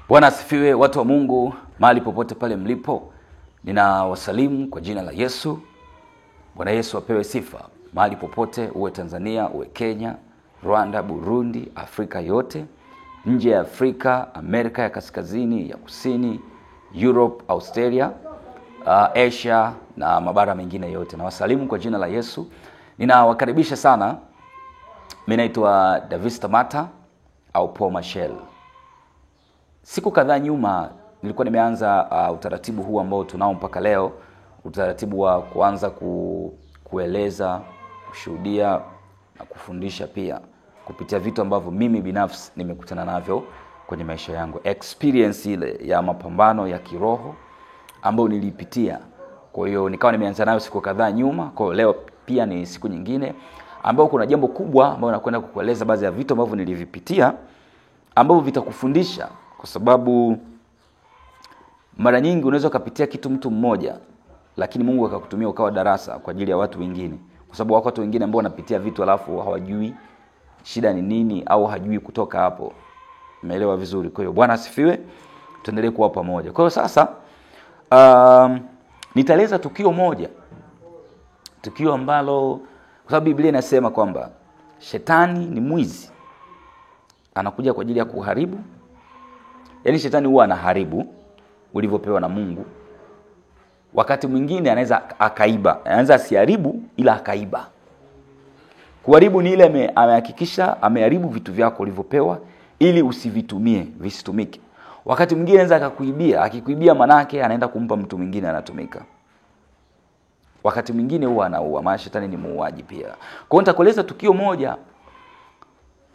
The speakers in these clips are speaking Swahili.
Bwana asifiwe, watu wa Mungu, mahali popote pale mlipo. Ninawasalimu kwa jina la Yesu. Bwana Yesu apewe sifa. Mahali popote, uwe Tanzania, uwe Kenya, Rwanda, Burundi, Afrika yote, nje ya Afrika, Amerika ya Kaskazini, ya Kusini, Europe, Australia, Asia na mabara mengine yote. Nawasalimu kwa jina la Yesu. Ninawakaribisha sana. Mimi naitwa Davista Mata au Paul Machel. Siku kadhaa nyuma nilikuwa nimeanza utaratibu huu ambao tunao mpaka leo, utaratibu wa kuanza kueleza, kushuhudia na kufundisha pia kupitia vitu ambavyo mimi binafsi nimekutana navyo kwenye maisha yangu, experience ile ya mapambano ya kiroho ambayo nilipitia. Kwa hiyo nikawa nimeanza nayo siku kadhaa nyuma. Kwa leo pia ni siku nyingine ambayo kuna jambo kubwa ambalo nakwenda kukueleza baadhi ya vitu ambavyo nilivipitia ambavyo vitakufundisha. Kwa sababu mara nyingi unaweza kupitia kitu mtu mmoja, lakini Mungu akakutumia ukawa darasa kwa ajili ya watu wengine. Kwa sababu wako watu wengine ambao wanapitia vitu alafu hawajui shida ni nini au hajui kutoka hapo. Umeelewa vizuri? Kwa hiyo Bwana asifiwe. Tuendelee kuwa pamoja. Kwa hiyo sasa nitaeleza tukio moja. Tukio ambalo kwa sababu Biblia inasema kwamba shetani ni mwizi. Anakuja kwa ajili ya kuharibu. Yaani shetani huwa anaharibu ulivyopewa na Mungu. Wakati mwingine anaweza akaiba. Anaweza asiharibu ila akaiba. Kuharibu ni ile amehakikisha ameharibu vitu vyako ulivyopewa ili usivitumie, visitumike. Wakati mwingine anaweza akakuibia, akikuibia manake anaenda kumpa mtu mwingine anatumika. Wakati mwingine huwa anaua, maana shetani ni muuaji pia. Kwa hiyo nitakueleza tukio moja.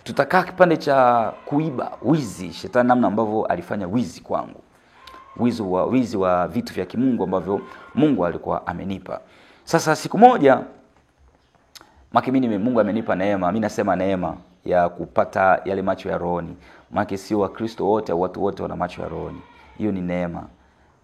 Tutakaa kipande cha kuiba, wizi, shetani namna ambavyo alifanya wizi kwangu. Wizi wa vitu vya kimungu ambavyo Mungu alikuwa amenipa. Sasa siku moja mimi Mungu amenipa neema, mimi nasema neema ya kupata yale macho ya rohoni. Maana sio Wakristo wote au watu wote wana macho ya rohoni. Hiyo ni neema.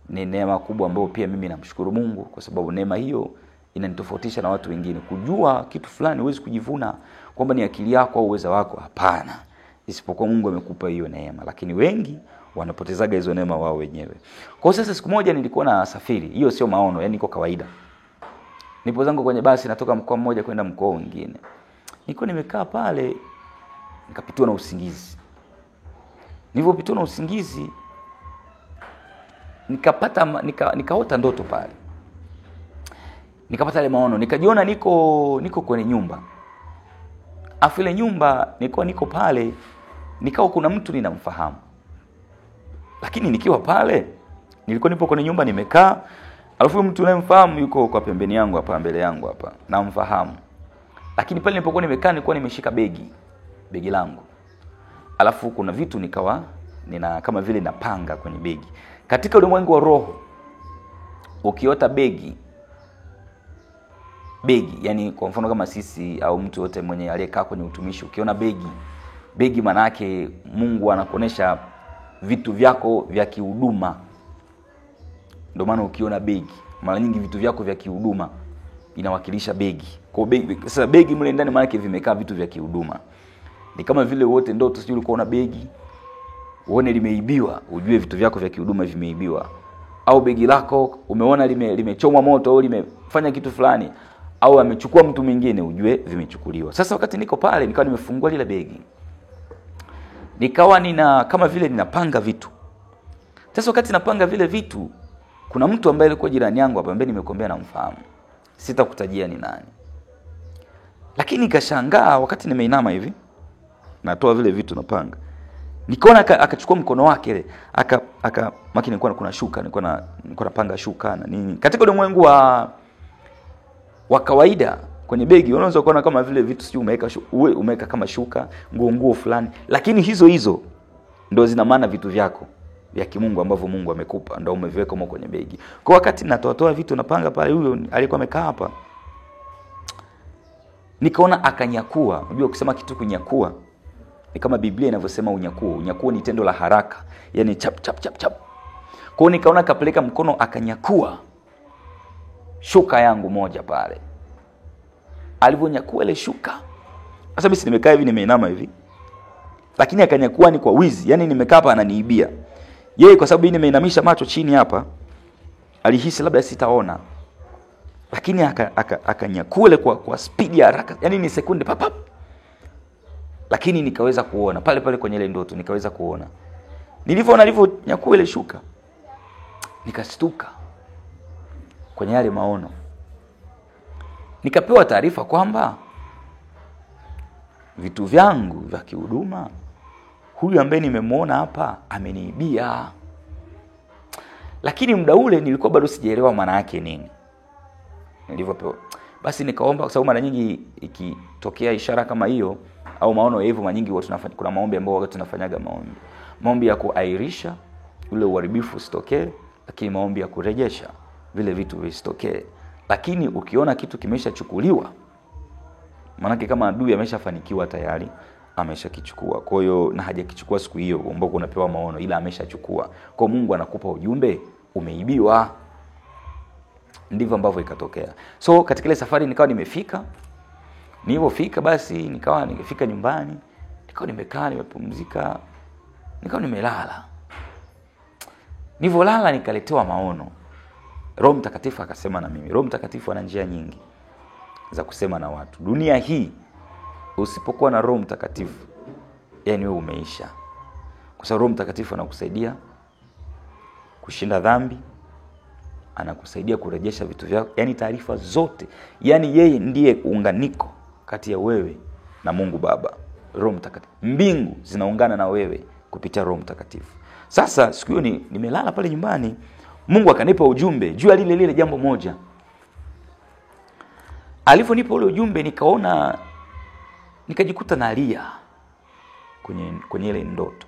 Ni neema kubwa ambayo pia mimi namshukuru Mungu kwa sababu neema hiyo inanitofautisha na watu wengine. Kujua kitu fulani huwezi kujivuna kwamba ni akili yako au uwezo wako, hapana. Isipokuwa Mungu amekupa hiyo neema, lakini wengi wanapotezaga hizo neema wao wenyewe. Kwa sasa siku moja nilikuwa na safari. Hiyo sio maono, yani iko kawaida. Nipo zangu kwenye basi natoka mkoa mmoja kwenda mkoa mwingine. Nilikuwa nimekaa pale nikapitwa na usingizi. Nilipopitwa na usingizi nikaota ndoto pale. Nikapata ile maono, nikajiona niko kwenye nyumba. Afu ile nyumba niko pale, nikao kuna mtu ninamfahamu. Lakini nikiwa pale, nilikuwa nipo kwenye nyumba nimekaa, alafu mtu ninayemfahamu yuko kwa pembeni yangu hapa, mbele yangu hapa, namfahamu. Lakini pale nilipokuwa nimekaa nilikuwa nimeshika begi langu. Alafu kuna vitu nikawa kama vile napanga kwenye begi. Katika ulimwengu wa roho, ukiota begi, yani kwa mfano kama sisi au mtu yote mwenye aliyekaa kwenye utumishi, ukiona begi maana yake Mungu anakuonesha vitu vyako vya kihuduma. Ndio maana ukiona begi, mara nyingi vitu vyako vya kihuduma inawakilisha begi. Kwa sasa begi mle ndani maana yake vimekaa vitu vya kihuduma. Ni kama vile wote ndoto sio ulikuwa na begi, uone limeibiwa, ujue vitu vyako vya kihuduma vimeibiwa. Au begi lako umeona limechomwa moto au limefanya kitu fulani, au amechukua mtu mwingine, ujue vimechukuliwa. Sasa wakati niko pale nikawa nimefungua lile begi. Nikawa kama vile ninapanga vitu. Sasa wakati napanga vile vitu, kuna mtu ambaye alikuwa jirani yangu hapa ambaye nimekuambia namfahamu. Sitakutajia ni nani. Lakini nikashangaa wakati nimeinama hivi, natoa vile vitu napanga. Nikaona akachukua mkono wake ile, nilikuwa kuna shuka, nilikuwa napanga shuka na nini. Katika ulimwengu wa kawaida kwenye begi unaweza kuona kama vile vitu sio umeweka kama shuka, nguo fulani, lakini hizo ndio zina maana vitu vyako vya kimungu ambavyo Mungu amekupa, ndio umeviweka huko kwenye begi. Kwa wakati natoa vitu napanga pale, huyo alikuwa amekaa hapa. Nikaona akanyakua. Unajua kusema kitu kunyakua ni kama Biblia inavyosema unyakuo. Unyakuo ni tendo la haraka, yani chap. Kwa hiyo nikaona akapeleka mkono akanyakua shuka yangu moja pale. Alivyonyakua ile shuka, sasa mimi nimekaa hivi nimeinama hivi, lakini akanyakua ni kwa wizi, yani nimekaa hapa ananiibia. Yeye kwa sababu nimeinamisha macho chini hapa, alihisi labda sitaona. Lakini akanyakua kwa speed ya haraka. Yaani ni sekunde pap. Lakini nikaweza kuona pale pale kwenye ile ndoto, nikaweza kuona. Nilivyonyakua ile shuka, nikastuka kwenye yale maono. Nikapewa taarifa kwamba vitu vyangu vya kihuduma huyu ambaye nimemuona hapa ameniibia. Lakini muda ule nilikuwa bado sijaelewa maana yake nini. Nilivyopewa, basi nikaomba, kwa sababu mara nyingi ikitokea ishara kama hiyo au maono hivyo, mara nyingi watu tunafanya, kuna maombi ambao watu tunafanyaga maombi ya kuairisha ule uharibifu usitokee, lakini maombi ya kurejesha vile vitu visitokee. Lakini ukiona kitu kimeshachukuliwa, maana kama adui ameshafanikiwa tayari, ameshakichukua. Kwa hiyo na hajakichukua siku hiyo ambako unapewa maono, ila ameshachukua. Kwa Mungu anakupa ujumbe, umeibiwa. Ndivyo ambavyo ikatokea. So katika ile safari nikawa nimefika. Nilipofika basi nikawa ningefika nyumbani, nikawa nimekaa nimepumzika, nikawa nimelala. Nilivyolala nikaletewa maono. Roho Mtakatifu akasema na mimi. Roho Mtakatifu ana njia nyingi za kusema na watu. Dunia hii usipokuwa na Roho Mtakatifu, yani wewe umeisha. Kwa sababu Roho Mtakatifu anakusaidia kushinda dhambi, anakusaidia kurejesha vitu vyako, yani taarifa zote. Yani yeye ndiye uunganiko kati ya wewe na Mungu Baba. Roho Mtakatifu, mbingu zinaungana na wewe kupitia Roho Mtakatifu. Sasa siku hiyo nimelala pale nyumbani, Mungu akanipa ujumbe juu ya lile jambo moja. Aliponipa ule ujumbe nikajikuta nalia kwenye ile ndoto.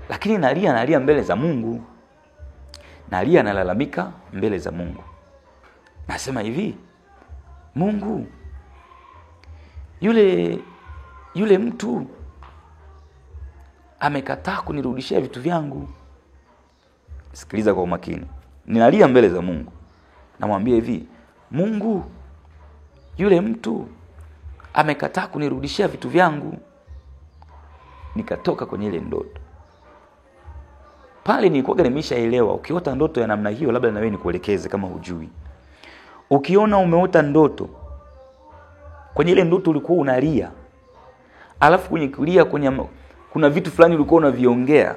Lakini nalia mbele za Mungu. Nalia nalalamika mbele za Mungu. Nasema hivi, Mungu, yule mtu amekataa kunirudishia vitu vyangu. Sikiliza kwa umakini. Ninalia mbele za Mungu. Namwambia hivi, Mungu, yule mtu amekataa kunirudishia vitu vyangu. Nikatoka kwenye ile ndoto. Pale nilikuwa nimeshaelewa, ukiota ndoto ya namna hiyo, labda na wewe nikuelekeze kama hujui. Ukiona umeota ndoto, kwenye ile ndoto ulikuwa unalia, alafu kwenye kulia kuna vitu fulani ulikuwa unaviongea,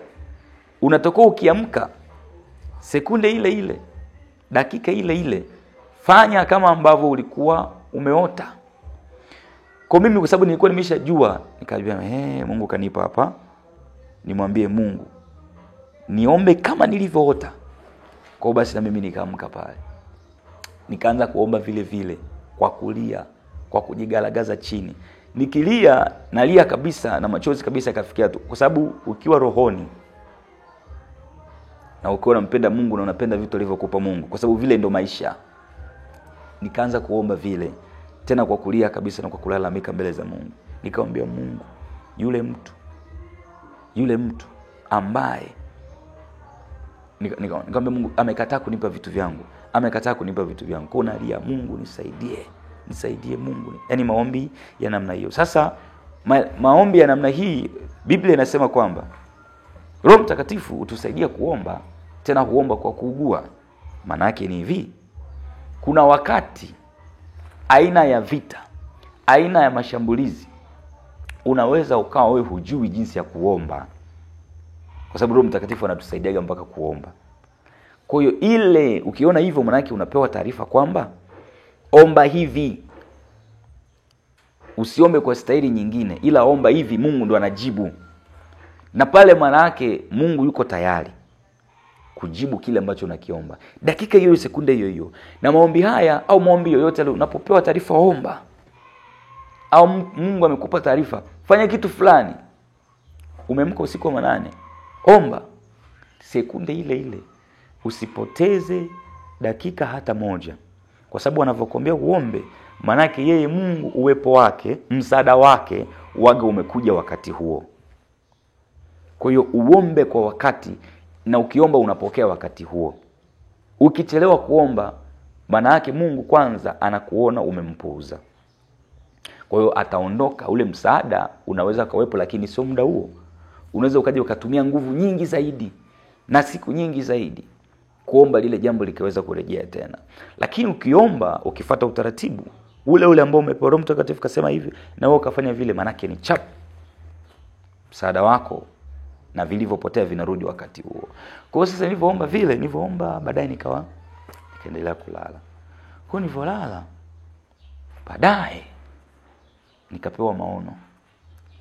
unatakiwa ukiamka sekunde ile ile, dakika ile ile, fanya kama ambavyo ulikuwa umeota. Kwa mimi, kwa sababu nilikuwa nimeshajua, nikajua Mungu kanipa hapa, nimwambie Mungu, niombe kama nilivyoota. Kwa basi na mimi nikaamka pale, nikaanza kuomba vile vile, kwa kulia, kwa kujigalagaza chini. Nikilia, nalia kabisa na machozi kabisa kafikia tu, kwa sababu ukiwa rohoni na ukiwa unampenda Mungu na unapenda vitu alivyokupa Mungu, kwa sababu vile ndo maisha. Nikaanza kuomba vile tena kwa kulia kabisa na kwa kulalamika mbele za Mungu. Nikamwambia Mungu, yule mtu ambaye nikamwambia Mungu amekataa kunipa vitu vyangu. Amekataa kunipa vitu vyangu. Kwa nalia, Mungu nisaidie Mungu. Yaani maombi ya namna hiyo. Sasa maombi ya namna hii, Biblia inasema kwamba Roho Mtakatifu utusaidia kuomba, tena kuomba kwa kuugua. Maana yake ni hivi, kuna wakati aina ya vita, aina ya mashambulizi, unaweza ukawa wewe hujui jinsi ya kuomba. Kwa sababu Roho Mtakatifu anatusaidia mpaka kuomba. Kwa hiyo ile ukiona hivyo, maana yake unapewa taarifa kwamba omba hivi. Usiombe kwa staili nyingine, ila omba hivi, Mungu ndo anajibu. Na pale maana yake Mungu yuko tayari kujibu kile ambacho unakiomba. Dakika hiyo, sekunde hiyo hiyo. Na maombi haya au maombi yoyote unapopewa taarifa omba. Au Mungu amekupa taarifa, fanya kitu fulani. Umeamka usiku wa manane, omba sekunde ile ile. Usipoteze dakika hata moja. Kwa sababu anavyokuambia uombe, maana yake yeye Mungu uwepo wake, msaada wake waga umekuja wakati huo. Kwa hiyo uombe kwa wakati, na ukiomba unapokea wakati huo. Ukichelewa kuomba, maana yake Mungu kwanza anakuona umempuuza. Kwa hiyo ataondoka ule msaada, unaweza kawepo lakini sio muda huo. Unaweza ukaja ukatumia nguvu nyingi zaidi na siku nyingi zaidi kuomba lile jambo likaweza kurejea tena. Lakini ukiomba ukifuata utaratibu ule ule ambao umepewa Roho Mtakatifu kasema hivi na wewe ukafanya vile, manake ni chap, msaada wako na vilivyopotea vinarudi wakati huo. Kwa hiyo sasa nilivyoomba baadaye nikaendelea kulala. Kwa nilivyolala baadaye nikapewa maono.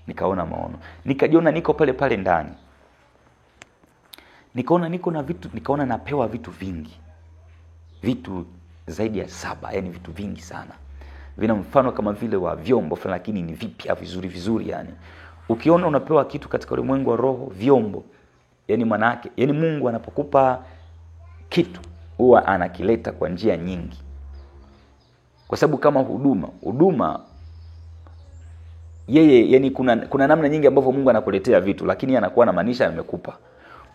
Nikaona maono. Nikajiona niko pale pale ndani. Nikaona niko na vitu, nikaona napewa vitu vingi. Vitu zaidi ya 7, yani vitu vingi sana. Vina mfano kama vile wa vyombo fulani, lakini ni vipya vizuri yani. Ukiona unapewa kitu katika ulimwengu wa roho, vyombo, yani maana yake, yani Mungu anapokupa kitu huwa anakileta kwa njia nyingi. Kwa sababu kama huduma yeye, yani kuna namna nyingi ambavyo Mungu anakuletea vitu, lakini anakuwa na maanisha amekupa.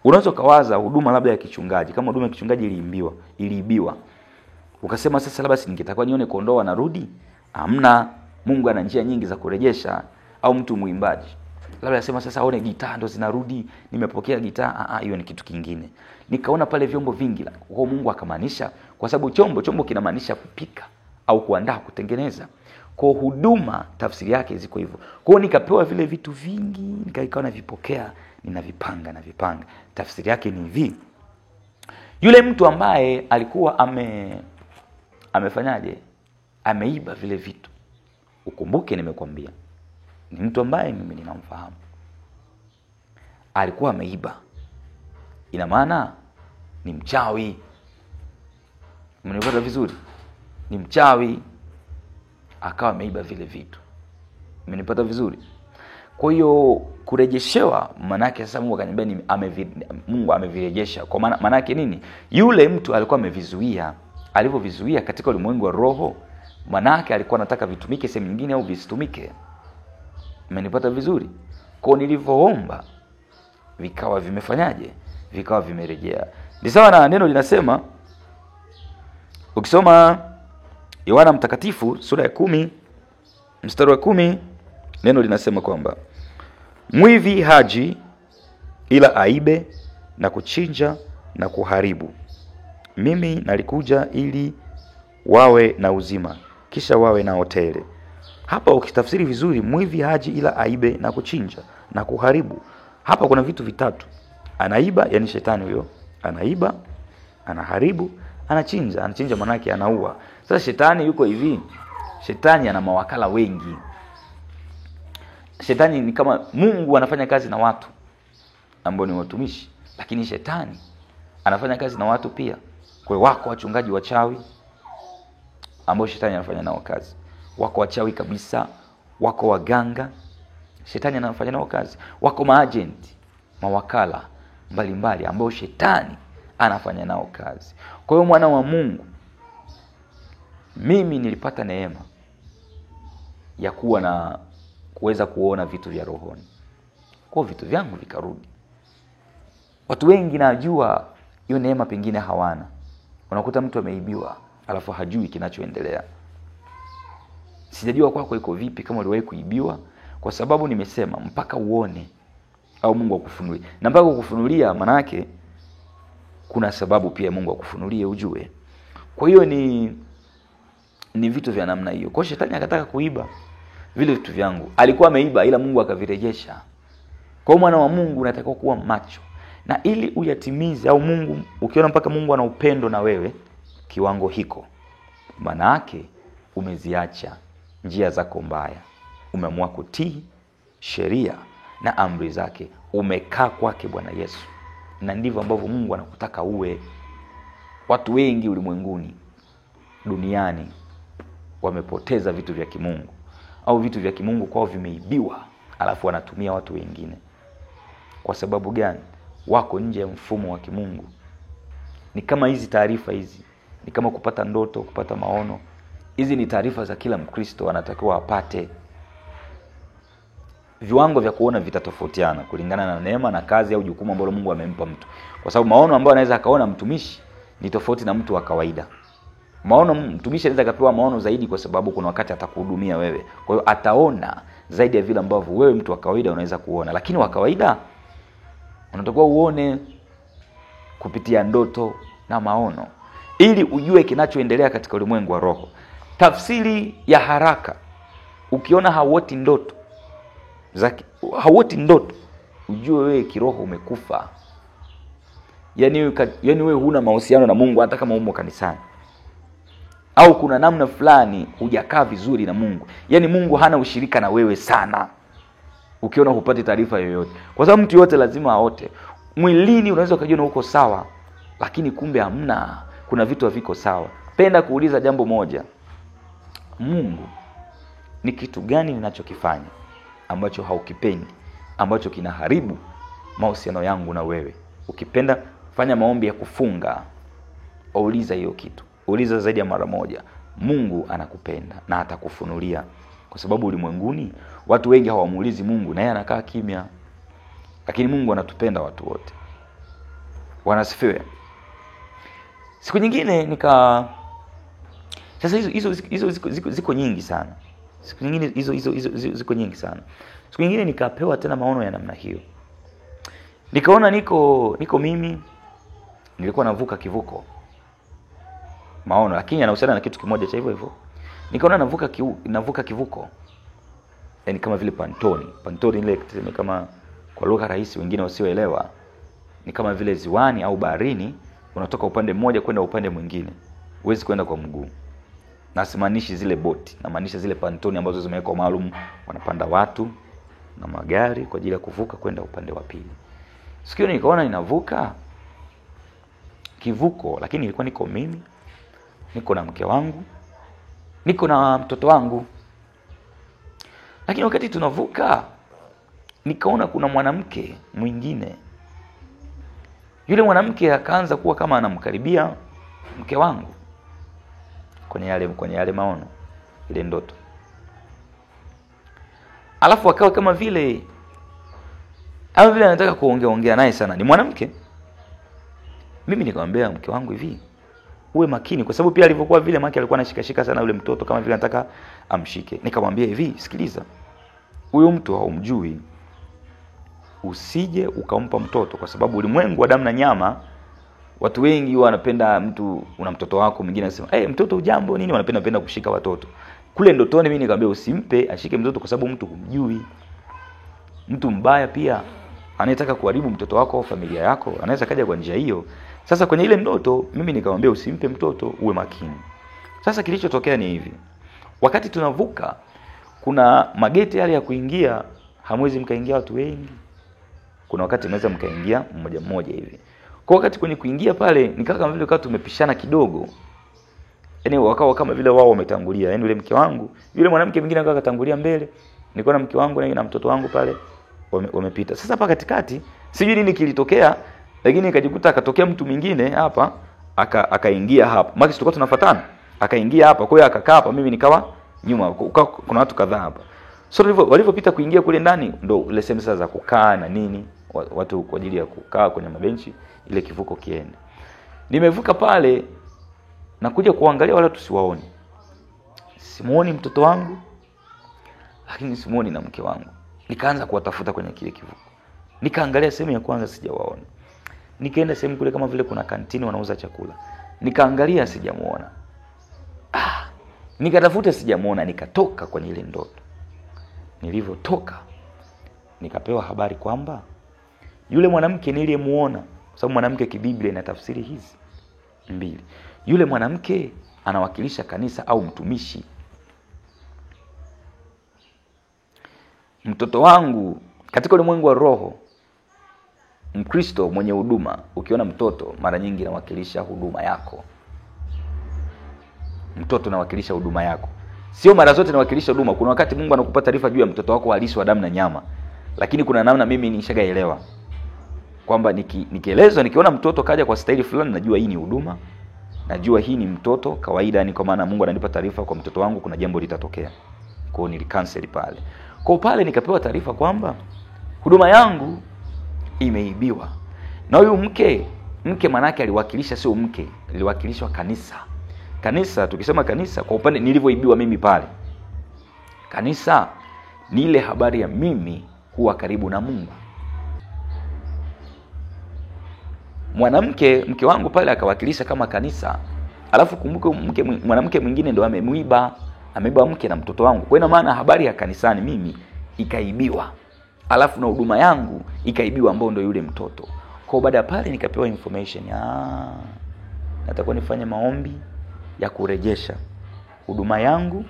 Unaweza kawaza huduma labda ya kichungaji, kama huduma ya kichungaji iliibiwa. Ukasema sasa labda si ningetaka nione kondoo wanarudi? Hamna, Mungu ana njia nyingi za kurejesha. Au mtu muimbaji, labda asema sasa aone gitaa ndo zinarudi, nimepokea gitaa, hiyo ni kitu kingine. Nikaona pale vyombo vingi, kwa Mungu akamaanisha, kwa sababu chombo kinamaanisha kupika au kuandaa, kutengeneza. Kwa huduma tafsiri yake ziko hivyo. Kwa hiyo nikapewa vile vitu vingi, nikaona vipokea, ninavipanga. Tafsiri yake ni hivi. Yule mtu ambaye alikuwa amefanyaje? Ameiba vile vitu. Ukumbuke nimekwambia ni mtu ambaye mimi ninamfahamu. Alikuwa ameiba. Ina maana ni mchawi. Mmenipata vizuri? Ni mchawi. Akawa ameiba vile vitu. Mmenipata vizuri? Kwa hiyo kurejeshewa maana yake sasa Mungu akaniambia Mungu amevirejesha. Kwa maana yake nini? Yule mtu alikuwa amevizuia. Alivyovizuia katika ulimwengu wa roho, maana yake alikuwa anataka vitumike sehemu nyingine au visitumike. Mmenipata vizuri? Kwa nilivyoomba vikawa vimefanyaje? Vikawa vimerejea. Ni sawa na neno linasema, ukisoma Yohana Mtakatifu sura ya 10 mstari wa 10, neno linasema kwamba mwivi haji ila aibe na kuchinja na kuharibu. Mimi nalikuja ili wawe na uzima, kisha wawe na hotele. Hapa ukitafsiri vizuri, mwivi haji ila aibe na kuchinja na kuharibu. Hapa kuna vitu vitatu. Anaiba, yani shetani huyo. Anaiba, anaharibu, anachinja. Anachinja maana yake anaua. Sasa shetani yuko hivi. Shetani ana mawakala wengi. Shetani ni kama Mungu anafanya kazi na watu ambao ni watumishi, lakini shetani anafanya kazi na watu pia. Kwa hiyo wako wachungaji wachawi ambao shetani anafanya nao kazi. Wako wachawi kabisa, wako waganga, shetani anafanya nao kazi. Wako maagenti, mawakala mbalimbali ambao shetani anafanya nao kazi. Kwa hiyo mwana wa Mungu, mimi nilipata neema ya kuweza kuona vitu vya rohoni. Kwa vitu vyangu vikarudi. Watu wengi najua hiyo neema pengine hawana. Unakuta mtu ameibiwa alafu hajui kinachoendelea. Sijajua kwako iko vipi kama uliwahi kuibiwa, kwa sababu nimesema mpaka uone au Mungu akufunulie. Na mpaka kukufunulia maana yake kuna sababu pia Mungu akufunulie ujue. Kwa hiyo ni vitu vya namna hiyo. Kwa shetani akataka kuiba vile vitu vyangu. Alikuwa ameiba ila Mungu akavirejesha. Kwa mwana wa Mungu unatakiwa kuwa macho. Na ili uyatimize au Mungu, ukiona mpaka Mungu ana upendo na wewe kiwango hiko, maana yake umeziacha njia zako mbaya. Umeamua kutii sheria na amri zake. Umekaa kwake Bwana Yesu. Na ndivyo ambavyo Mungu anakutaka uwe. Watu wengi ulimwenguni, duniani, wamepoteza vitu vya kimungu. Au vitu vya kimungu kwao vimeibiwa, alafu wanatumia watu wengine. Kwa sababu gani? Wako nje ya mfumo wa kimungu. Ni kama hizi taarifa hizi, ni kama kupata ndoto, kupata maono. Hizi ni taarifa za kila Mkristo anatakiwa apate. Viwango vya kuona vitatofautiana kulingana na neema na kazi au jukumu ambalo Mungu amempa mtu. Kwa sababu maono ambayo anaweza akaona mtumishi ni tofauti na mtu wa kawaida. Maono, mtumishi anaweza kapewa maono zaidi kwa sababu kuna wakati atakuhudumia wewe. Kwa hiyo ataona zaidi ya vile ambavyo wewe mtu wa kawaida unaweza kuona. Lakini wa kawaida unatakiwa uone kupitia ndoto na maono, ili ujue kinachoendelea katika ulimwengu wa roho. Tafsiri ya haraka, ukiona hauoti ndoto, ujue wewe kiroho umekufa. Yaani wewe huna mahusiano na Mungu hata kama umo kanisani. Au kuna namna fulani hujakaa vizuri na Mungu. Yaani Mungu hana ushirika na wewe sana. Ukiona hupati taarifa yoyote. Kwa sababu mtu yote lazima aote. Mwilini unaweza kujiona uko sawa, lakini kumbe hamna. Kuna vitu haviko sawa. Penda kuuliza jambo moja. Mungu, ni kitu gani ninachokifanya ambacho haukipendi, ambacho kinaharibu mahusiano yangu na wewe? Ukipenda fanya maombi ya kufunga, uliza hiyo kitu. Uliza zaidi ya mara moja. Mungu anakupenda na atakufunulia. Kwa sababu ulimwenguni watu wengi hawamuulizi Mungu na yeye anakaa kimya. Lakini Mungu anatupenda watu wote. Wanasifiwe. Siku nyingine sasa hizo ziko nyingi sana. Siku nyingine hizo ziko nyingi sana. Siku nyingine nikapewa tena maono ya namna hiyo. Nikaona niko mimi nilikuwa navuka kivuko. Maono lakini yanahusiana na kitu kimoja cha hivyo. Nikaona navuka kivuko. Yaani kama vile pantoni. Pantoni ile kama kwa lugha rahisi wengine wasioelewa, ni kama vile ziwani au baharini, unatoka upande mmoja kwenda upande mwingine. Huwezi kwenda kwa mguu. Na simaanishi zile boti, na maanisha zile pantoni ambazo zimewekwa maalum, wanapanda watu na magari kwa ajili ya kuvuka kwenda upande wa pili. Sikio nikaona ninavuka kivuko, lakini nilikuwa niko mimi, niko na mke wangu, niko na mtoto wangu. Lakini wakati tunavuka, nikaona kuna mwanamke mwingine. Yule mwanamke akaanza kuwa kama anamkaribia mke wangu kwenye yale maono, ile ndoto. Alafu akawa kama vile anataka kuongea naye sana. Ni mwanamke. Mimi nikamwambia mke wangu hivi, uwe makini, kwa sababu pia alivyokuwa vile mke alikuwa anashika sana yule mtoto kama vile anataka amshike. Nikamwambia hivi, sikiliza. Huyo mtu haumjui. Usije ukampa mtoto, kwa sababu ulimwengu wa damu na nyama, watu wengi wanapenda mtu, una mtoto wako mwingine anasema, mtoto ujambo nini, wanapenda kushika watoto. Kule ndotoni mimi nikamwambia usimpe ashike mtoto, kwa sababu mtu humjui. Mtu mbaya pia anayetaka kuharibu mtoto wako au familia yako anaweza kaja kwa njia hiyo. Sasa kwenye ile ndoto mimi nikamwambia usimpe mtoto, uwe makini. Sasa kilichotokea ni hivi. Wakati tunavuka, kuna mageti yale ya kuingia, hamwezi mkaingia watu wengi. Kuna wakati mnaweza mkaingia mmoja mmoja hivi. Kwa wakati kwenye kuingia pale, nikaa kama vile tumepishana kidogo. Yaani wakawa kama vile wao wametangulia. Yaani yule mke wangu, yule mwanamke mwingine akawa katangulia mbele. Nilikuwa na mke wangu na mtoto wangu pale wamepita. Sasa hapa katikati, sijui nini kilitokea, lakini nikajikuta akatokea mtu mwingine hapa, akaingia hapa. Maki tulikuwa tunafuatana. Akaingia hapa, kwa hiyo akakaa hapa, mimi nikawa nyuma. Kuna watu kadhaa hapa. So walipopita kuingia kule ndani, ndo ile sehemu sasa za kukaa na nini, watu kwa ajili ya kukaa kwenye mabenchi, ile kivuko kiende. Nimevuka pale na kuja kuangalia wala tusiwaone. Simuoni mtoto wangu, lakini simuoni na mke wangu. Nikaanza kuwatafuta kwenye kile kivuko. Nikaangalia sehemu ya kwanza sijawaona. Nikaenda sehemu kule kama vile kuna kantini wanauza chakula. Nikaangalia sijamuona. Nikatafuta sijamuona, nikatoka kwenye ile ndoto. Nilivyotoka nikapewa habari kwamba yule mwanamke niliyemuona, kwa sababu mwanamke kibiblia ina tafsiri hizi mbili. Yule mwanamke anawakilisha kanisa au mtumishi. Mtoto wangu katika ulimwengu wa roho, Mkristo mwenye huduma, ukiona mtoto mara nyingi anawakilisha huduma yako. Mtoto anawakilisha huduma yako. Sio mara zote anawakilisha huduma. Kuna wakati Mungu anakupa taarifa juu ya mtoto wako halisi wa damu na nyama. Lakini kuna namna mimi nishagaelewa kwamba nikielezwa, nikiona mtoto kaja kwa staili fulani, najua hii ni huduma. Najua hii ni mtoto kawaida, ni kwa maana Mungu ananipa taarifa kwa mtoto wangu kuna jambo litatokea. Kwa hiyo nilikansel pale. Kwa pale nikapewa taarifa kwamba huduma yangu imeibiwa. Na huyu mke manake aliwakilisha sio mke, aliwakilishwa kanisa. Kanisa, tukisema kanisa kwa upande nilivyoibiwa mimi pale. Kanisa ni ile habari ya mimi kuwa karibu na Mungu. mke wangu pale akawakilisha kama kanisa. Alafu kumbuke mwanamke mwingine ndo ameiba mke na mtoto wangu. Kwa ina maana habari ya kanisani mimi ikaibiwa. Alafu na huduma yangu ikaibiwa, ambao ndo yule mtoto. Kwa baada pale nikapewa information, natakuwa nifanye maombi ya kurejesha huduma yangu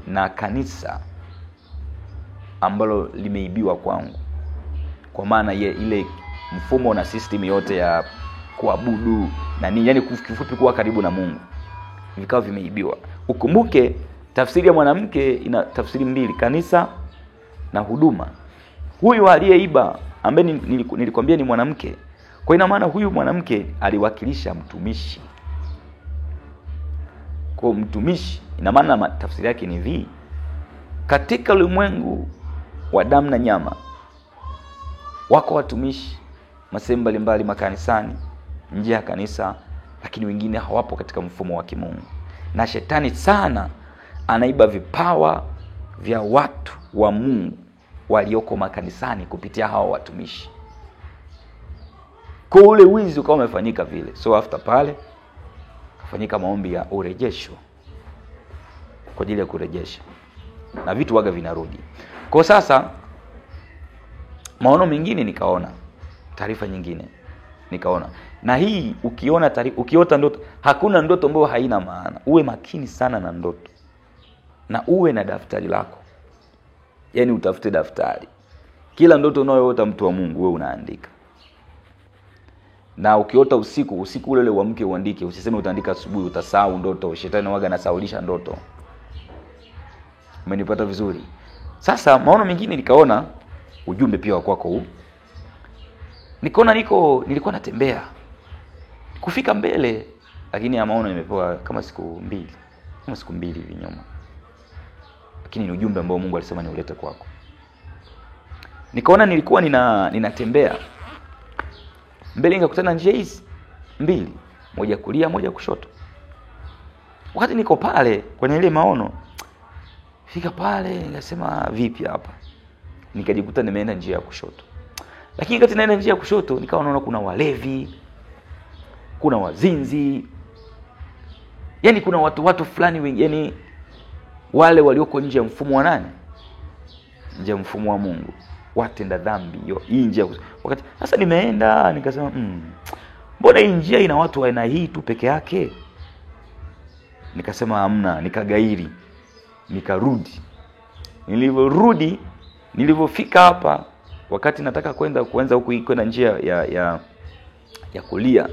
na kanisa ambalo limeibiwa kwangu. Kwa maana ile mfumo na system yote ya kuabudu na nini, yani kifupi kuwa karibu na Mungu, vikao vimeibiwa. Ukumbuke tafsiri ya mwanamke ina tafsiri mbili, kanisa na huduma. Huyu aliyeiba ambaye nilikwambia ni mwanamke. Kwa ina maana huyu mwanamke aliwakilisha mtumishi. Kwa mtumishi ina maana tafsiri yake ni hivi: katika ulimwengu wa damu na nyama wako watumishi masehemu mbalimbali, makanisani, nje ya kanisa, lakini wengine hawapo katika mfumo wa kimungu. Na shetani sana anaiba vipawa vya watu wa Mungu walioko makanisani kupitia hao watumishi. Kwa ule wizi ukawa umefanyika vile. So after pale kafanyika maombi ya urejesho kwa ajili ya kurejesha, na vitu waga vinarudi. Kwa sasa maono mengine nikaona, taarifa nyingine nikaona. Na hii ukiota ndoto, hakuna ndoto ambayo haina maana. Uwe makini sana na ndoto, na uwe na daftari lako. Yani utafute daftari. Kila ndoto unayoota, mtu wa Mungu, wewe unaandika. Na ukiota usiku ule uamke uandike. Usiseme utaandika asubuhi utasahau ndoto. Shetani waga anasahaulisha ndoto. Umenipata vizuri? Sasa maono mengine nikaona, ujumbe pia wa kwako huu. Nikaona nilikuwa natembea. Kufika mbele, lakini ya maono nimepewa kama siku mbili hivi nyuma. Lakini ni ujumbe ambao Mungu alisema niulete kwako. Nikaona nilikuwa ninatembea. Mbele nikakutana njia hizi mbili, moja kulia, moja kushoto. Wakati niko pale kwenye ile maono, fika pale nikasema vipi hapa? Nikajikuta nimeenda njia ya kushoto. Lakini wakati naenda njia ya kushoto, nikawa naona kuna walevi, kuna wazinzi. Yani kuna watu fulani wengi, yani wale walioko nje ya mfumo wa nani? Nje ya mfumo wa Mungu, watenda dhambi. Hii njia. Wakati sasa nimeenda nikasema, mbona hii njia ina watu wa aina hii tu peke yake? Nikasema hamna, nikagairi, nikarudi. Nilivyofika hapa, wakati nataka kuanza huku kwenda njia ya kulia,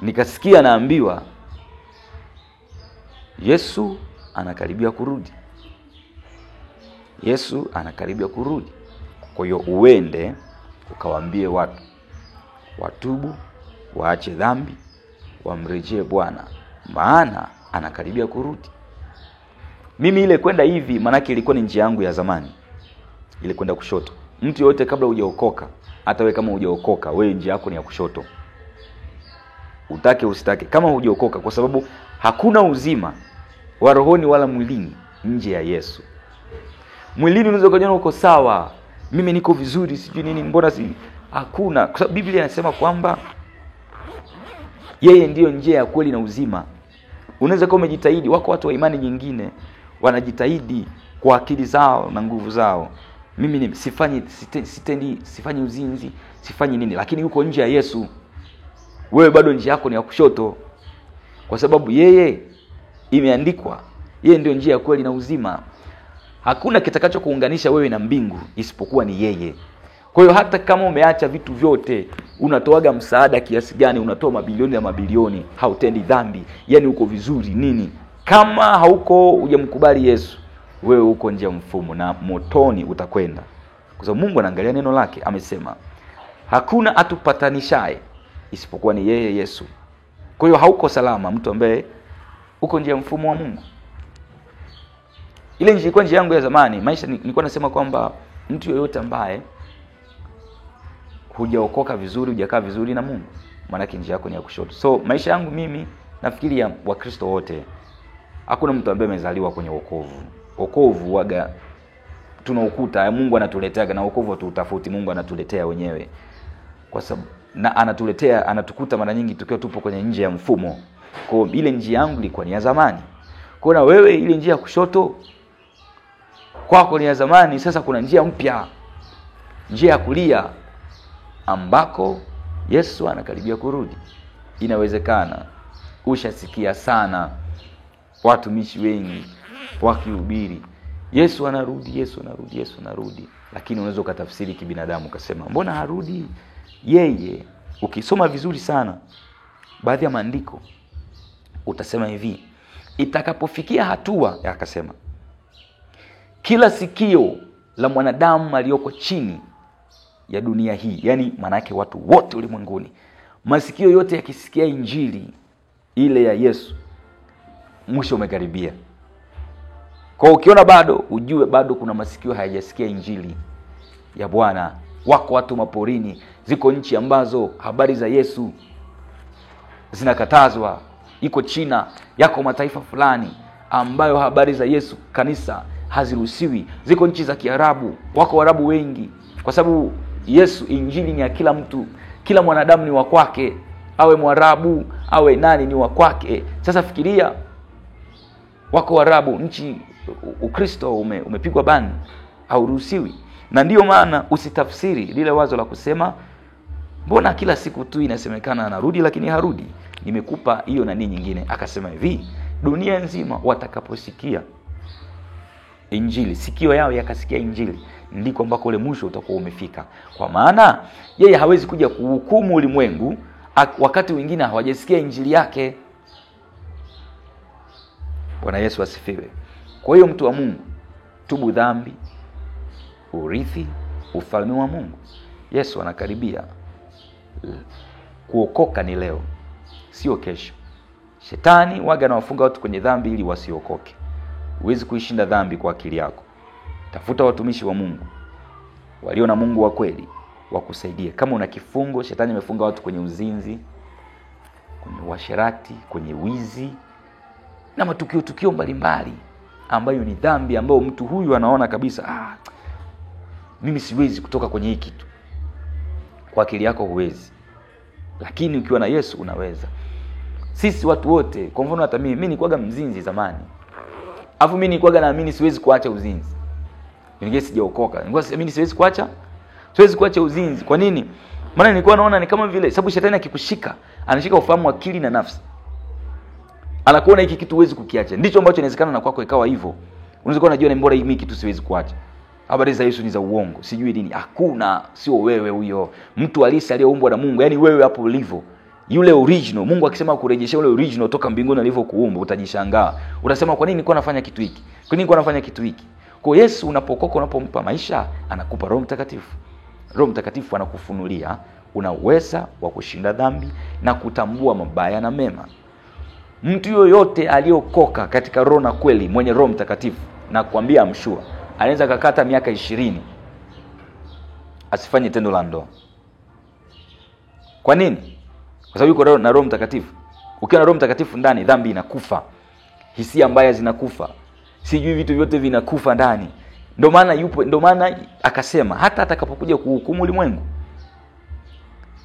nikasikia naambiwa Yesu anakaribia kurudi. Yesu anakaribia kurudi. Kwa hiyo uende ukawaambie watu watubu, waache dhambi, wamrejee Bwana, maana anakaribia kurudi. Mimi ile kwenda hivi manake ilikuwa ni njia yangu ya zamani. Ile kwenda kushoto. Mtu yote kabla hujaokoka, hata wewe kama hujaokoka, wewe njia yako ni ya kushoto. Utake usitake, kama hujaokoka, kwa sababu hakuna uzima wa rohoni wala mwilini nje ya Yesu. Mwilini unaweza kujiona uko sawa, mimi niko vizuri, sijui nini, mbona hakuna. Kwa sababu Biblia inasema kwamba yeye ndiyo njia ya kweli na uzima. Unaweza kuwa umejitahidi, wako watu wa imani nyingine wanajitahidi kwa akili zao na nguvu zao. Mimi sifanyi uzinzi, sifanyi nini, lakini yuko nje ya Yesu. Wewe bado njia yako ni ya kushoto. Kwa sababu yeye imeandikwa, yeye ndio njia ya kweli na uzima. Hakuna kitakacho kuunganisha wewe na mbingu isipokuwa ni yeye. Kwa hiyo hata kama umeacha vitu vyote, unatoaga msaada kiasi gani, unatoa mabilioni na mabilioni, hautendi dhambi, yani uko vizuri nini, kama hauko hujamkubali Yesu, wewe uko nje ya mfumo na motoni utakwenda. Kwa sababu Mungu anaangalia neno lake, amesema hakuna atupatanishaye isipokuwa ni yeye Yesu. Kwa hiyo hauko salama mtu ambaye uko nje ya mfumo wa Mungu. Ile ilikuwa njia yangu ya zamani. Maisha nilikuwa nasema kwamba mtu yeyote ambaye hujaokoka vizuri, hujakaa vizuri na Mungu, maana njia yako ni ya kushoto. So maisha yangu mimi nafikiri ya Wakristo wote, hakuna mtu ambaye amezaliwa kwenye wokovu. Wokovu waga tunaukuta, Mungu anatuletea, na wokovu tu tofauti, Mungu anatuletea wenyewe. Kwa sababu na anatukuta mara nyingi tukiwa tupo kwenye nje ya mfumo. Kwa ile njia yangu ilikuwa ni ya zamani. Kwa na wewe ile njia ya kushoto kwako ni ya zamani, sasa kuna njia mpya. Njia ya kulia ambako Yesu anakaribia kurudi. Inawezekana ushasikia sana watumishi wengi wakihubiri Yesu anarudi, Yesu anarudi, Yesu anarudi. Lakini unaweza ukatafsiri kibinadamu ukasema mbona harudi yeye? Ukisoma vizuri sana baadhi ya maandiko utasema hivi, itakapofikia hatua akasema kila sikio la mwanadamu aliyoko chini ya dunia hii, yani maana yake watu wote ulimwenguni, masikio yote yakisikia injili ile ya Yesu, mwisho umekaribia. Kwa ukiona bado, ujue bado kuna masikio hayajasikia injili ya Bwana. Wako watu maporini, ziko nchi ambazo habari za Yesu zinakatazwa. Iko China, yako mataifa fulani ambayo habari za Yesu kanisa haziruhusiwi. Ziko nchi za Kiarabu, wako Waarabu wengi, kwa sababu Yesu, injili ni ya kila mtu, kila mwanadamu ni wa kwake, awe Mwarabu awe nani ni wa kwake. Sasa fikiria, wako Waarabu, nchi Ukristo umepigwa bani, hauruhusiwi. Na ndiyo maana usitafsiri lile wazo la kusema mbona kila siku tu inasemekana anarudi lakini harudi. Nimekupa hiyo na nini nyingine. Akasema hivi, dunia nzima watakaposikia injili, sikio yao yakasikia injili, ndiko ambako ule mwisho utakuwa umefika. Kwa maana yeye hawezi kuja kuhukumu ulimwengu wakati wengine hawajasikia injili yake. Bwana Yesu asifiwe. Kwa hiyo mtu wa Mungu, tubu dhambi, urithi ufalme wa Mungu. Yesu anakaribia. Kuokoka ni leo, sio kesho. Shetani waga anawafunga watu kwenye dhambi ili wasiokoke. Huwezi kuishinda dhambi kwa akili yako. Tafuta watumishi wa Mungu walio na Mungu wa kweli wakusaidie. Kama una kifungo, shetani amefunga watu kwenye uzinzi, kwenye uasherati, kwenye wizi na matukio mbalimbali ambayo ni dhambi, ambayo mtu huyu anaona kabisa mimi siwezi kutoka kwenye hii kitu. Kwa akili yako huwezi, lakini ukiwa na Yesu unaweza. Sisi watu wote, kwa mfano hata mimi nilikuwa mzinzi zamani, afu mimi nilikuwa naamini siwezi kuacha uzinzi. Ningekuwa sijaokoka, nilikuwa naamini siwezi kuacha uzinzi. Kwa nini? Maana nilikuwa naona ni kama vile, sababu shetani akikushika anashika ufahamu, akili na nafsi, anakuona hiki kitu huwezi kukiacha. Ndicho ambacho inawezekana na kwako ikawa hivyo. Unaweza kuwa unajua ni mbona hiki kitu siwezi kuacha, habari za Yesu ni za uongo, sijui nini. Hakuna, sio wewe huyo. Mtu halisi aliyeumbwa na Mungu, yani wewe hapo ulivyo, yule original. Mungu akisema kurejesha yule original toka mbinguni alivyokuumba, utajishangaa. Utasema kwa nini nilikuwa nafanya kitu hiki? Kwa nini nilikuwa nafanya kitu hiki? Kwa Yesu unapokoka, unapompa maisha, anakupa Roho Mtakatifu. Roho Mtakatifu anakufunulia una uwezo wa kushinda dhambi na kutambua mabaya na mema. Mtu yoyote aliyokoka katika roho na kweli, mwenye Roho Mtakatifu, na kuambia amshua, anaweza kakata miaka 20 asifanye tendo la ndoa. Kwa nini? Kwa sababu yuko na Roho Mtakatifu. Ukiwa na Roho Mtakatifu ndani, dhambi inakufa, hisia mbaya zinakufa, sijui vitu vyote vinakufa ndani. Ndio maana akasema hata atakapokuja kuhukumu ulimwengu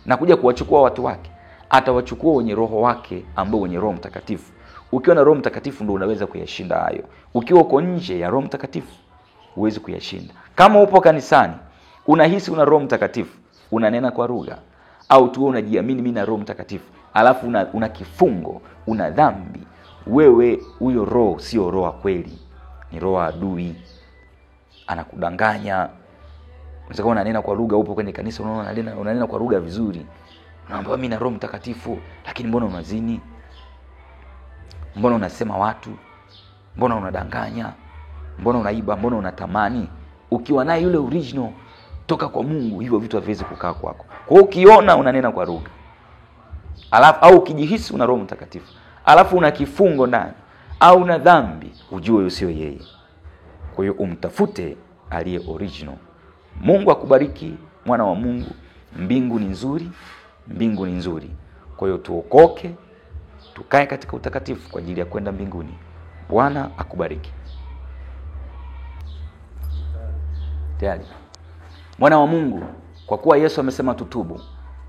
na kuja kuwachukua watu wake, atawachukua wenye roho wake, ambao wenye Roho Mtakatifu. Ukiwa na Roho Mtakatifu ndio unaweza kuyashinda hayo. Ukiwa uko nje ya Roho Mtakatifu huwezi kuyashinda. Kama upo kanisani, unahisi una Roho Mtakatifu, unanena kwa lugha, au tu unajiamini mimi na Roho Mtakatifu, alafu una kifungo, una dhambi, wewe huyo roho sio roho kweli, ni roho adui, anakudanganya. Unaweza kuwa unanena kwa lugha, upo kwenye kanisa, unaona unanena kwa lugha vizuri, unaambia mimi na Roho Mtakatifu, lakini mbona unazini? Mbona unasema watu? Mbona unadanganya? Mbona unaiba? Mbona unatamani? Ukiwa naye yule original toka kwa Mungu, hivyo vitu haviwezi kukaa kwako. Kwa hiyo ukiona unanena kwa lugha, alafu au ukijihisi una Roho Mtakatifu, alafu una kifungo ndani au una dhambi, ujue huyo sio yeye. Kwa hiyo umtafute aliye original. Mungu akubariki, mwana wa Mungu. Mbingu ni nzuri, mbingu ni nzuri. Kwa hiyo tuokoke, tukae katika utakatifu kwa ajili ya kwenda mbinguni. Bwana akubariki. Tayari. Mwana wa Mungu, kwa kuwa Yesu amesema tutubu,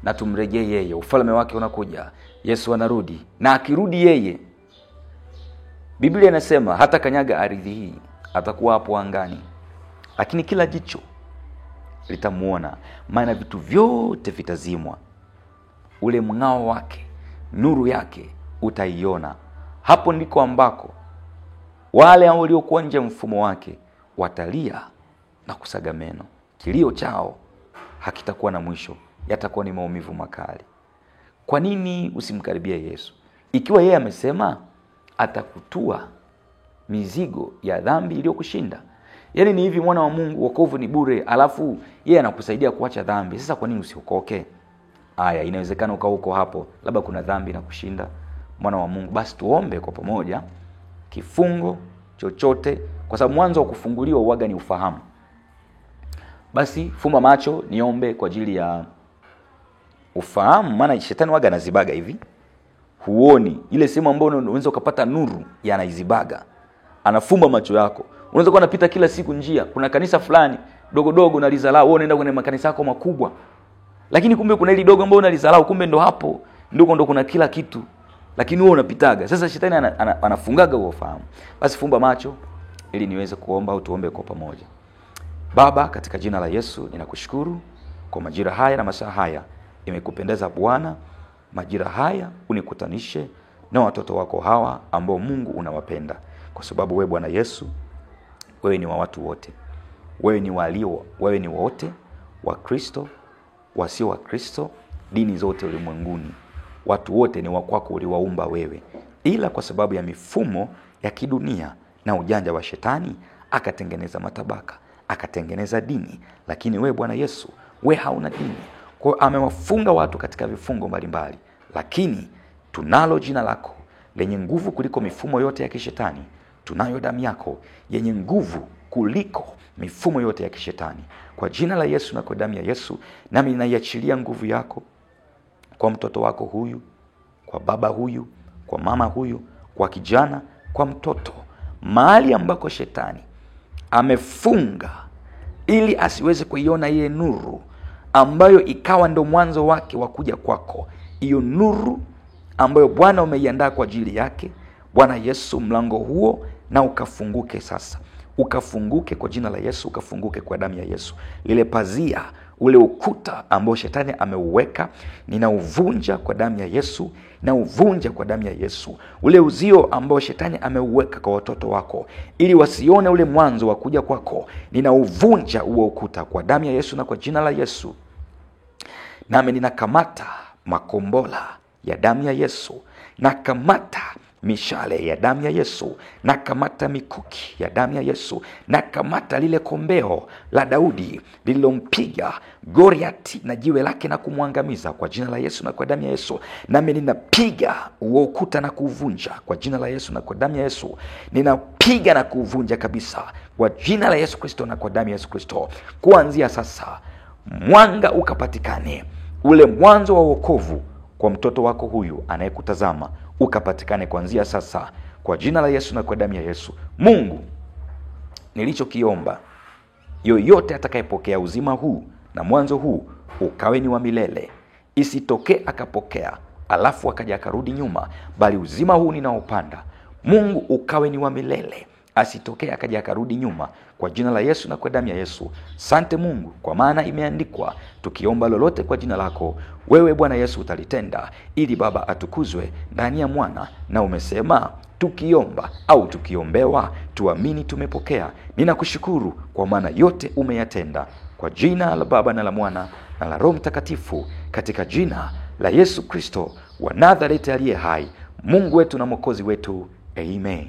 na tumrejee yeye. Ufalme wake unakuja, Yesu anarudi, na akirudi yeye, Biblia inasema hata kanyaga ardhi hii, atakuwa hapo angani, lakini kila jicho litamuona, maana vitu vyote vitazimwa. Ule mng'ao wake, nuru yake utaiona. Hapo ndiko ambako wale waliokuwa nje mfumo wake watalia na kusaga meno. Kilio chao hakitakuwa na mwisho, yatakuwa ni maumivu makali. Kwa nini usimkaribie Yesu? Ikiwa yeye amesema atakutua mizigo ya dhambi iliyokushinda. Yaani ni hivi, mwana wa Mungu, wokovu ni bure, alafu yeye anakusaidia kuacha dhambi. Sasa kwa nini usiokoke? Haya, inawezekana uko hapo, labda kuna dhambi na kushinda. Mwana wa Mungu, basi tuombe kwa pamoja kifungo chochote, kwa sababu mwanzo wa kufunguliwa uwaga ni ufahamu. Basi fumba macho, niombe kwa ajili ya ufahamu, maana shetani waga anazibaga hivi. Huoni ile sehemu ambayo unaweza ukapata nuru, yanaizibaga. Anafumba macho yako. Unaweza kuwa unapita kila siku njia, kuna kanisa fulani dogo unalizalao, wewe unaenda kwenye makanisa yako makubwa. Lakini kumbe kuna ile dogo ambayo unalizalao, kumbe ndo hapo ndo kuna kila kitu. Lakini wewe unapitaga. Sasa shetani anafungaga huo ufahamu. Basi fumba macho ili niweze kuomba au tuombe kwa pamoja. Baba, katika jina la Yesu ninakushukuru kwa majira haya na masaa haya. Imekupendeza Bwana, majira haya unikutanishe na watoto wako hawa ambao Mungu unawapenda. Kwa sababu wewe Bwana Yesu, wewe ni wa watu wote. Wewe ni wewe ni wote, wa Kristo, wasio wa Kristo, dini zote ulimwenguni. Watu wote ni wa kwako, uliwaumba wewe. Ila kwa sababu ya mifumo ya kidunia na ujanja wa shetani, akatengeneza matabaka, akatengeneza dini. Lakini wewe Bwana Yesu, wewe hauna dini. Kwa hiyo amewafunga watu katika vifungo mbalimbali. Lakini tunalo jina lako lenye nguvu kuliko mifumo yote ya kishetani. Tunayo damu yako yenye nguvu kuliko mifumo yote ya kishetani. Kwa jina la Yesu na kwa damu ya Yesu, nami ninaiachilia nguvu yako kwa mtoto wako huyu, kwa baba huyu, kwa mama huyu, kwa kijana, kwa mtoto. Mahali ambako shetani amefunga ili asiweze kuiona ile nuru ambayo ikawa ndo mwanzo wake wa kuja kwako. Hiyo nuru ambayo Bwana umeiandaa kwa ajili yake. Bwana Yesu, mlango huo na ukafunguke sasa. Ukafunguke kwa jina la Yesu, ukafunguke kwa damu ya Yesu. Lile pazia, ule ukuta ambao shetani ameuweka, ninauvunja kwa damu ya Yesu, na uvunja kwa damu ya Yesu. Ule uzio ambao shetani ameuweka kwa watoto wako ili wasione ule mwanzo wa kuja kwako, ninauvunja huo ukuta kwa damu ya Yesu na kwa jina la Yesu. Nami ninakamata makombola ya damu ya Yesu, nakamata mishale ya damu ya Yesu, nakamata mikuki ya damu ya Yesu, nakamata lile kombeo la Daudi lililompiga Goliathi na jiwe lake na kumwangamiza kwa jina la Yesu na kwa damu ya Yesu. Nami ninapiga huo ukuta na kuvunja kwa jina la Yesu na kwa damu ya Yesu. Ninapiga na kuvunja kabisa kwa jina la Yesu Kristo na kwa damu ya Yesu Kristo. Kuanzia sasa mwanga ukapatikane, ule mwanzo wa wokovu kwa mtoto wako huyu anayekutazama ukapatikane kuanzia sasa kwa jina la Yesu na kwa damu ya Yesu. Mungu, nilichokiomba, yoyote atakayepokea uzima huu na mwanzo huu ukawe ni wa milele. Isitokee akapokea alafu akaja akarudi nyuma, bali uzima huu ninaopanda Mungu ukawe ni wa milele. Asitokee akaja akarudi nyuma kwa jina la Yesu na kwa damu ya Yesu. Sante Mungu, kwa maana imeandikwa, tukiomba lolote kwa jina lako wewe Bwana Yesu utalitenda, ili Baba atukuzwe ndani ya Mwana. Na umesema tukiomba au tukiombewa tuamini tumepokea. Ninakushukuru kwa maana yote umeyatenda, kwa jina la Baba na la Mwana na la Roho Mtakatifu, katika jina la Yesu Kristo wa Nazareti aliye hai, Mungu wetu na Mwokozi wetu. Amen.